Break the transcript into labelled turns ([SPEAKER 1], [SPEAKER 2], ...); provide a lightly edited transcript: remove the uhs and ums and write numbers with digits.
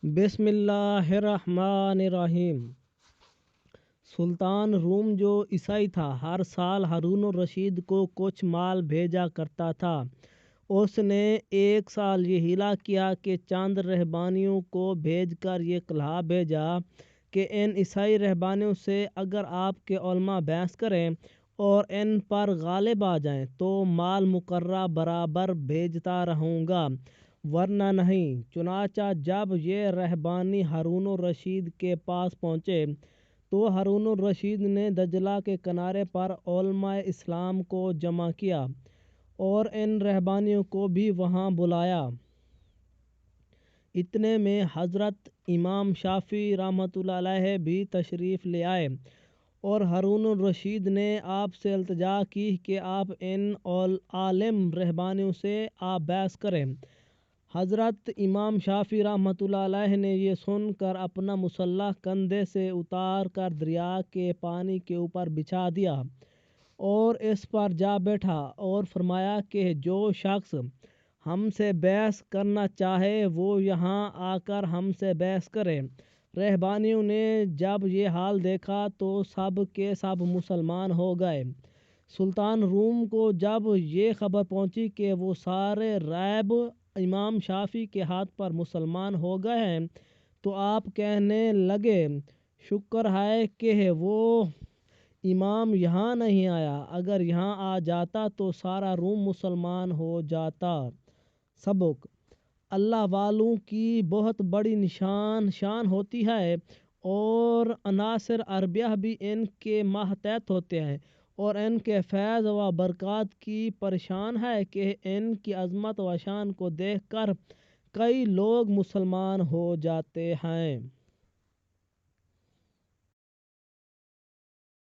[SPEAKER 1] بسم اللہ الرحمن الرحیم۔ سلطان روم جو عیسائی تھا ہر سال ہارون الرشید کو کچھ مال بھیجا کرتا تھا۔ اس نے ایک سال یہ ہیلا کیا کہ چند رہبانیوں کو بھیج کر یہ کہا بھیجا کہ ان عیسائی رہبانیوں سے اگر آپ کے علماء بحث کریں اور ان پر غالب آ جائیں تو مال مقررہ برابر بھیجتا رہوں گا، ورنہ نہیں۔ چنانچہ جب یہ رہبانی ہارون الرشید کے پاس پہنچے تو ہارون الرشید نے دجلہ کے کنارے پر علماء اسلام کو جمع کیا اور ان رہبانیوں کو بھی وہاں بلایا۔ اتنے میں حضرت امام شافعی رحمۃ اللہ علیہ بھی تشریف لے آئے اور ہارون الرشید نے آپ سے التجا کی کہ آپ ان عالم رہبانیوں سے آپ بحث کریں۔ حضرت امام شافعی رحمۃ اللہ علیہ نے یہ سن کر اپنا مسلح کندھے سے اتار کر دریا کے پانی کے اوپر بچھا دیا اور اس پر جا بیٹھا اور فرمایا کہ جو شخص ہم سے بحث کرنا چاہے وہ یہاں آ کر ہم سے بحث کرے۔ رہبانیوں نے جب یہ حال دیکھا تو سب کے سب مسلمان ہو گئے۔ سلطان روم کو جب یہ خبر پہنچی کہ وہ سارے رہب امام شافعی کے ہاتھ پر مسلمان ہو گئے ہیں تو آپ کہنے لگے، شکر ہے کہ وہ امام یہاں نہیں آیا، اگر یہاں آ جاتا تو سارا روم مسلمان ہو جاتا۔ سبق: اللہ والوں کی بہت بڑی شان ہوتی ہے اور عناصر اربعہ بھی ان کے ماتحت ہوتے ہیں، اور ان کے فیض و برکات کی پریشان ہے کہ ان کی عظمت و شان کو دیکھ کر کئی لوگ مسلمان ہو جاتے ہیں۔